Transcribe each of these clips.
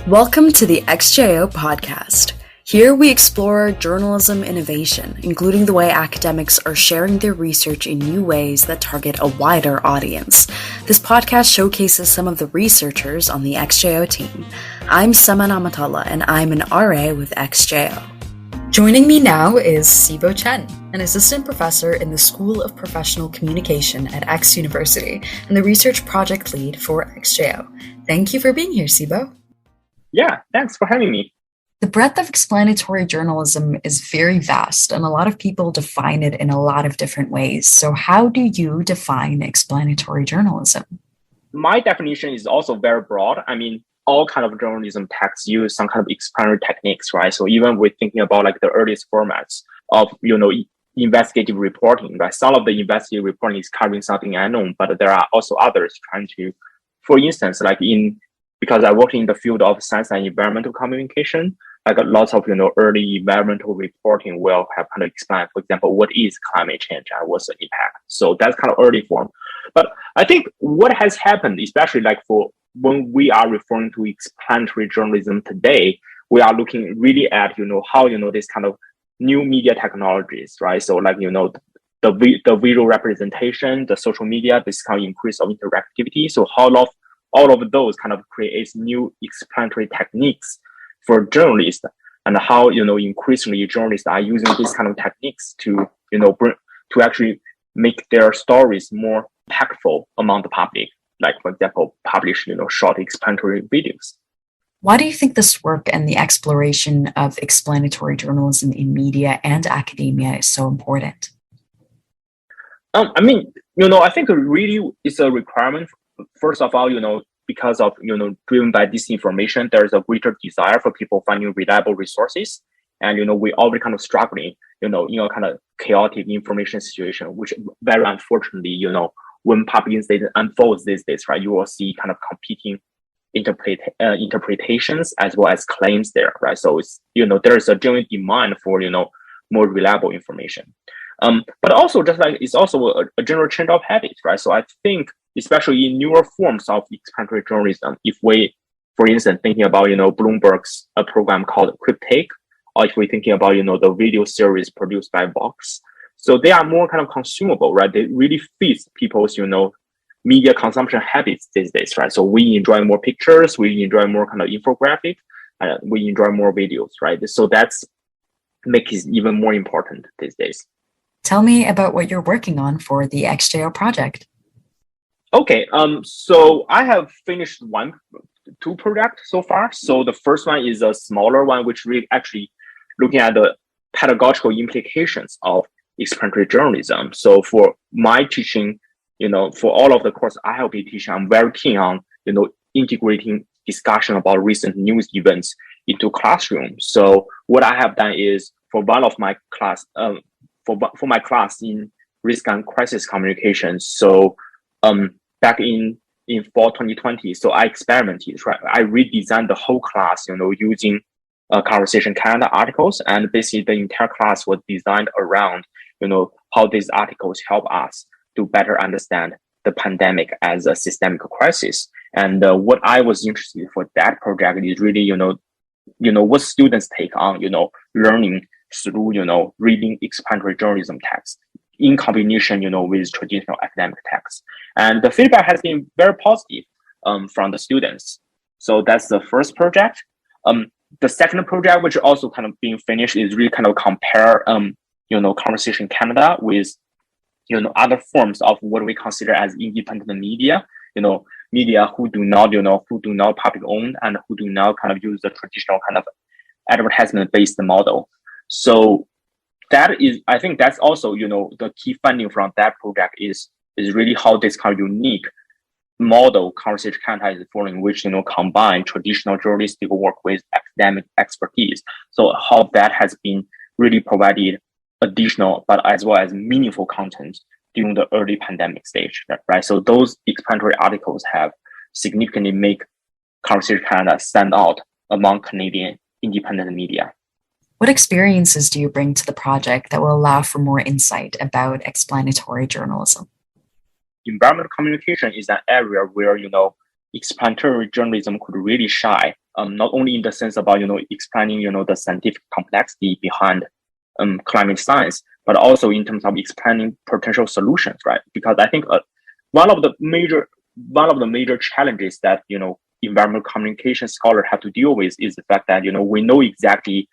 Welcome to the XJO podcast. Here we explore journalism innovation, including the way academics are sharing their research in new ways that target a wider audience. This podcast showcases some of the researchers on the XJO team. I'm Nemat Allah, and I'm an RA with XJO. Joining me now is Sibo Chen, an assistant professor in the School of Professional Communication at X University and the research project lead for XJO. Thank you for being here, Sibo. Yeah, thanks for having me. The breadth of explanatory journalism is very vast, and a lot of people define it in a lot of different ways. So how do you define explanatory journalism? My definition is also very broad. I mean, all kind of journalism texts use some kind of explanatory techniques, right? So even we're thinking about like the earliest formats of, investigative reporting, right? Some of the investigative reporting is covering something unknown, but there are also others trying to, for instance, because I work in the field of science and environmental communication, like lots of, early environmental reporting will have kind of explained, for example, what is climate change and what's the impact. So that's kind of early form. But I think what has happened, especially like for when we are referring to explanatory journalism today, we are looking really at, how, this kind of new media technologies, right? So like, the visual representation, the social media, this kind of increase of interactivity. So all of those kind of creates new explanatory techniques for journalists, and how increasingly journalists are using these kind of techniques to to actually make their stories more impactful among the public. Like, for example, publish short explanatory videos. Why do you think this work and the exploration of explanatory journalism in media and academia is so important? I think it really is a requirement. First of all, because of, driven by disinformation, there's a greater desire for people finding reliable resources. And, we already kind of struggling, in a kind of chaotic information situation, which very unfortunately, when public incident unfolds these days, right, you will see kind of competing interpretations as well as claims there, right? So it's, there is a genuine demand for, more reliable information. But also just like it's also a general change of habits, right? So I think, especially in newer forms of explanatory journalism, if we, for instance, thinking about, Bloomberg's a program called Quick Take, or if we're thinking about, the video series produced by Vox, so they are more kind of consumable, right? They really fit people's, media consumption habits these days, right? So we enjoy more pictures, we enjoy more kind of infographic, we enjoy more videos, right? So that's makes it even more important these days. Tell me about what you're working on for the XJO project. Okay, so I have finished two projects so far. So the first one is a smaller one, which really actually looking at the pedagogical implications of explanatory journalism. So for my teaching, for all of the course I will be teaching, I'm very keen on, integrating discussion about recent news events into classroom. So what I have done is for one of my class, for my class in risk and crisis communication. So back in fall 2020, so I experimented, right? I redesigned the whole class, using Conversation Canada articles, and basically the entire class was designed around, how these articles help us to better understand the pandemic as a systemic crisis. And what I was interested in for that project is really, what students take on, learning through, reading explanatory journalism text in combination, with traditional academic texts. And the feedback has been very positive from the students. So that's the first project. The second project, which also kind of being finished, is really kind of compare, Conversation Canada with, other forms of what we consider as independent media, media who do not public owned and who do not kind of use the traditional kind of advertisement-based model. So that is, I think that's also, the key finding from that project is really how this kind of unique model Conversation Canada is following, which, combine traditional journalistic work with academic expertise. So how that has been really provided additional, but as well as meaningful content during the early pandemic stage, right? So those explanatory articles have significantly make Conversation Canada stand out among Canadian independent media. What experiences do you bring to the project that will allow for more insight about explanatory journalism? Environmental communication is an area where, explanatory journalism could really shine not only in the sense about, explaining, the scientific complexity behind climate science, but also in terms of explaining potential solutions, right? Because I think one of the major challenges that, environmental communication scholars have to deal with is the fact that, we know exactly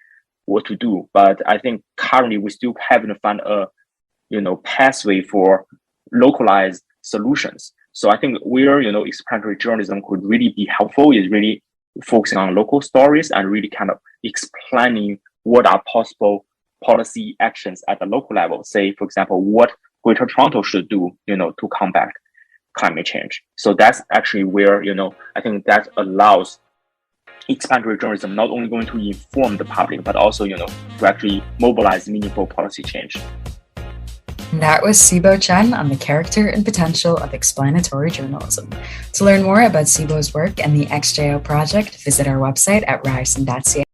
what to do, but I think currently we still haven't found a, pathway for localized solutions. So I think where, explanatory journalism could really be helpful is really focusing on local stories and really kind of explaining what are possible policy actions at the local level. Say, for example, what Greater Toronto should do, to combat climate change. So that's actually where, I think that allows explanatory journalism not only going to inform the public, but also, to actually mobilize meaningful policy change. And that was Sibo Chen on the character and potential of explanatory journalism. To learn more about Sibo's work and the XJO project, visit our website at ryerson.ca.